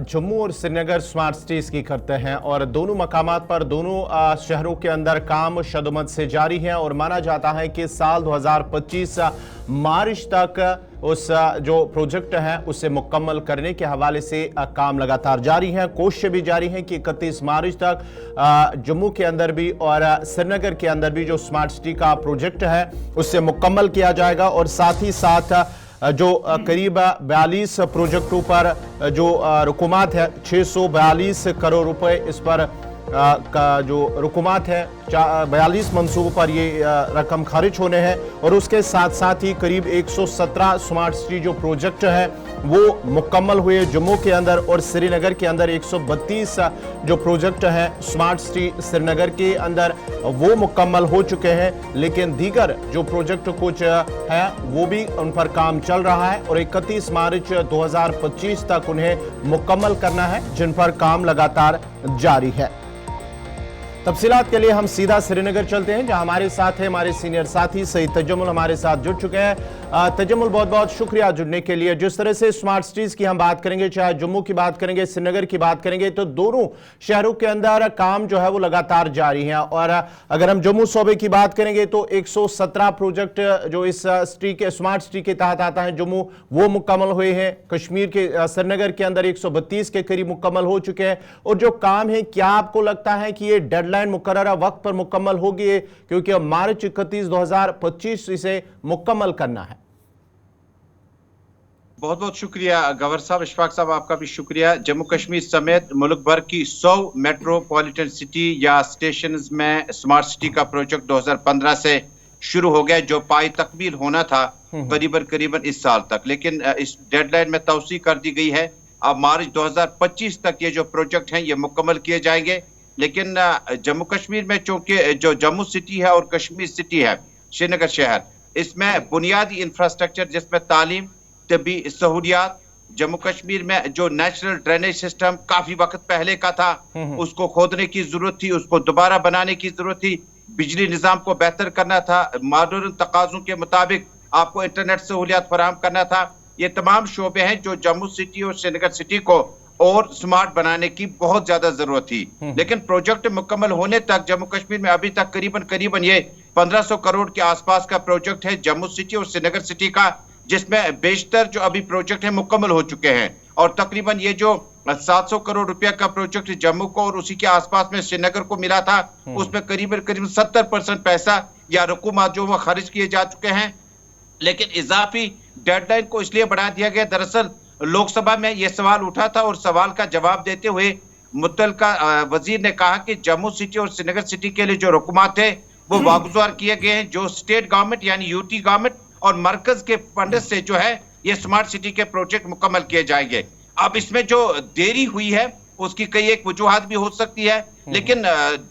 जम्मू और Srinagar smart cities की करते हैं और दोनों मकामात पर दोनों शहरों के अंदर काम शदुमत से जारी है और माना जाता है कि साल 2025 मार्च तक उस जो प्रोजेक्ट है उसे मुकम्मल करने के हवाले से काम लगातार जारी है। कोशिशें भी जारी हैं कि 31 मार्च तक जम्मू के अंदर भी और श्रीनगर के अंदर भी जो स्मार्ट सिटी का प्रोजेक्ट है उससे मुकम्मल किया जाएगा और साथ ही साथ जो करीब 42 प्रोजेक्टों पर जो रुकुमात है 642 करोड़ रुपए इस पर का जो रुकुमात है 42 मंसूबों पर ये रकम खारिज होने हैं और उसके साथ साथ ही करीब 117 स्मार्ट सिटी जो प्रोजेक्ट है वो मुकम्मल हुए जम्मू के अंदर और श्रीनगर के अंदर 132 जो प्रोजेक्ट हैं स्मार्ट सिटी श्रीनगर के अंदर वो मुकम्मल हो चुके हैं, लेकिन दीगर जो प्रोजेक्ट कुछ है वो भी उन पर काम चल रहा है और 31 मार्च 2025 तक उन्हें मुकम्मल करना है, जिन पर काम लगातार जारी है। तफसीलात के लिए हम सीधा श्रीनगर चलते हैं जहां हमारे साथ है हमारे सीनियर साथी सईद तजम्मुल हमारे साथ जुड़ चुके हैं। तजम्मुल बहुत बहुत शुक्रिया जुड़ने के लिए। जिस तरह से स्मार्ट सिटीज की हम बात करेंगे, चाहे जम्मू की बात करेंगे श्रीनगर की बात करेंगे, तो दोनों शहरों के अंदर काम जो है वो लगातार जारी है और अगर हम जम्मू सूबे की बात करेंगे तो 117 प्रोजेक्ट जो इस सिटी के स्मार्ट सिटी के तहत आता है जम्मू वो मुकम्मल हुए हैं। कश्मीर के श्रीनगर के अंदर 132 के करीब मुकम्मल हो चुके हैं और जो काम है क्या आपको लगता है कि ये डेडलाइन मुकर्ररा वक्त पर मुकम्मल होगी, क्योंकि अब मार्च 31 2025 इसे मुकम्मल करना है? बहुत बहुत शुक्रिया गवर साहब, इशफाक साहब आपका भी शुक्रिया। जम्मू कश्मीर समेत मुल्क भर की 100 मेट्रोपॉलिटन सिटी या स्टेशन में स्मार्ट सिटी का प्रोजेक्ट 2015 से शुरू हो गया, जो पाई तकमील होना था करीबन इस साल तक, लेकिन इस डेडलाइन में तौसी कर दी गई है। अब मार्च 2025 तक ये जो प्रोजेक्ट हैं ये मुकम्मल किए जाएंगे। लेकिन जम्मू कश्मीर में चूंकि जो जम्मू सिटी है और कश्मीर सिटी है श्रीनगर शहर, इसमें बुनियादी इंफ्रास्ट्रक्चर जिसमें तालीम, तबी सहूलियात, जम्मू कश्मीर में जो नेशनल ड्रेनेज सिस्टम काफी वक्त पहले का था उसको खोदने की जरूरत थी, उसको दोबारा बनाने की जरूरत थी, बिजली निजाम को बेहतर करना था, मॉडर्न तकाजों के मुताबिक आपको इंटरनेट सहूलियात फराहम करना था। ये तमाम शोबे हैं जो जम्मू सिटी और श्रीनगर सिटी को और स्मार्ट बनाने की बहुत ज्यादा जरूरत थी। लेकिन प्रोजेक्ट मुकम्मल होने तक जम्मू कश्मीर में अभी तक करीबन ये 1500 करोड़ के आसपास का प्रोजेक्ट है जम्मू सिटी और श्रीनगर सिटी का, जिसमें बेशतर जो अभी प्रोजेक्ट है मुकम्मल हो चुके हैं और तकरीबन ये जो 700 करोड़ रुपया का प्रोजेक्ट जम्मू को और उसी के आसपास में श्रीनगर को मिला था उसमें करीबन 70% पैसा या रकूमात जो वो खर्च किए जा चुके हैं। लेकिन इजाफी डेडलाइन को इसलिए बढ़ा दिया गया, दरअसल लोकसभा में यह सवाल उठा था और सवाल का जवाब देते हुए मुतल्लिका वजीर ने कहा कि जम्मू सिटी और श्रीनगर सिटी के लिए जो रुकमात है वो वागुजार किए गए हैं, जो स्टेट गवर्नमेंट यानी यूटी गवर्नमेंट और मरकज के फंड से जो है ये स्मार्ट सिटी के प्रोजेक्ट मुकम्मल किए जाएंगे। अब इसमें जो देरी हुई है उसकी कई एक वजूहात भी हो सकती है, लेकिन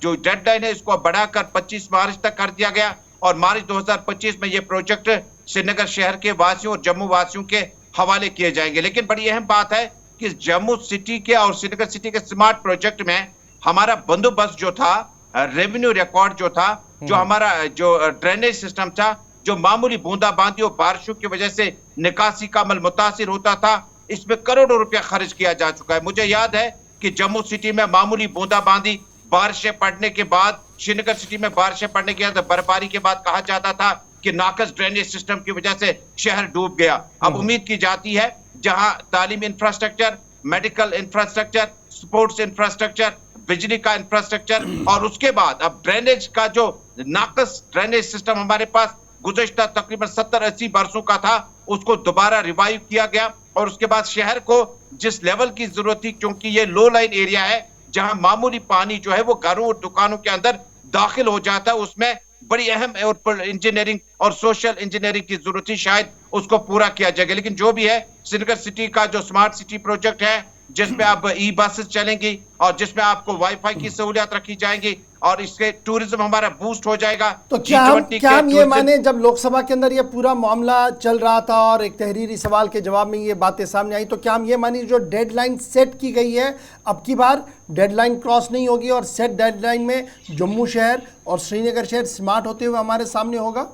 जो डेडलाइन है इसको बढ़ाकर 25 मार्च तक कर दिया गया और मार्च 2025 में ये प्रोजेक्ट श्रीनगर शहर के वासियों और जम्मू वासियों के हवाले किए जाएंगे। लेकिन बड़ी अहम बात है कि जम्मू सिटी के और श्रीनगर सिटी के स्मार्ट प्रोजेक्ट में हमारा बंदोबस्त जो था, रेवेन्यू रिकॉर्ड जो था, जो हमारा जो ड्रेनेज सिस्टम था, जो मामूली बूंदाबांदी और बारिशों की वजह से निकासी का अमल मुतासिर होता था, इसमें करोड़ों रुपया खर्च किया जा चुका है। मुझे याद है कि जम्मू सिटी में मामूली बूंदाबांदी बारिशें पड़ने के बाद, श्रीनगर सिटी में बारिशें पड़ने के बाद, बर्फबारी के बाद कहा जाता था कि नाकस ड्रेनेज सिस्टम की वजह से शहर डूब गया। अब उम्मीद की जाती है जहां तालीम infrastructure, medical infrastructure, sports infrastructure, बिजली का इंफ्रास्ट्रक्चर और उसके बाद अब ड्रेनेज का जो नाकस ड्रेनेज सिस्टम हमारे पास गुज़श्ता तकरीबन 70-80 बरसों का था उसको दोबारा रिवाइव किया गया और उसके बाद शहर को जिस लेवल की जरूरत थी, क्योंकि ये लो लाइन एरिया है जहां मामूली पानी जो है वो घरों और दुकानों के अंदर दाखिल हो जाता है, उसमें बड़ी अहम और इंजीनियरिंग और सोशल इंजीनियरिंग की जरूरत थी, शायद उसको पूरा किया जाएगा। लेकिन जो भी है श्रीनगर सिटी का जो स्मार्ट सिटी प्रोजेक्ट है जिसमें अब ई बसेस चलेंगी और जिसमें आपको वाईफाई की सहूलियत रखी जाएंगी और इसके टूरिज्म हमारा बूस्ट हो जाएगा। तो क्या हम ये माने, जब लोकसभा के अंदर ये पूरा मामला चल रहा था और एक तहरीरी सवाल के जवाब में ये बातें सामने आई, तो क्या हम ये माने जो डेडलाइन सेट की गई है अब की बार डेडलाइन क्रॉस नहीं होगी और सेट डेडलाइन में जम्मू शहर और श्रीनगर शहर स्मार्ट होते हुए हमारे सामने होगा?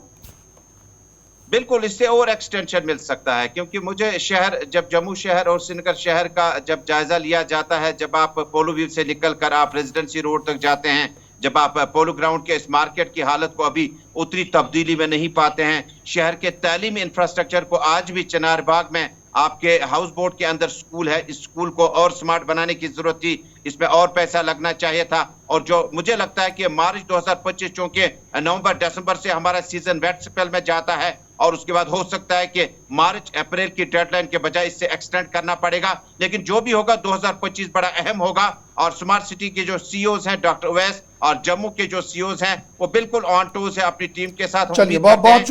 बिल्कुल, इससे और एक्सटेंशन मिल सकता है, क्योंकि मुझे शहर, जब जम्मू शहर और श्रीनगर शहर का जब जायजा लिया जाता है, जब आप पोलो व्यू से निकलकर आप रेजिडेंसी रोड तक जाते हैं, जब आप पोलो ग्राउंड के इस मार्केट की हालत को अभी उतनी तब्दीली में नहीं पाते हैं, शहर के तालीमी इंफ्रास्ट्रक्चर को आज भी चिनार बाग में आपके हाउस बोट के अंदर स्कूल है, इस स्कूल को और स्मार्ट बनाने की जरूरत थी, इसमें और पैसा लगना चाहिए था। और जो मुझे लगता है कि मार्च 2025, चूंकि नवंबर दिसंबर से हमारा सीजन वेट स्पेल में जाता है और उसके बाद हो सकता है कि मार्च अप्रैल की डेडलाइन के बजाय इससे एक्सटेंड करना पड़ेगा, लेकिन जो भी होगा 2025 बड़ा अहम होगा। और स्मार्ट सिटी के जो सीईओज हैं डॉक्टर ओवैस और जम्मू के जो सीईओज हैं वो बिल्कुल ऑन टूज है अपनी टीम के साथ। चलिए बहुत बहुत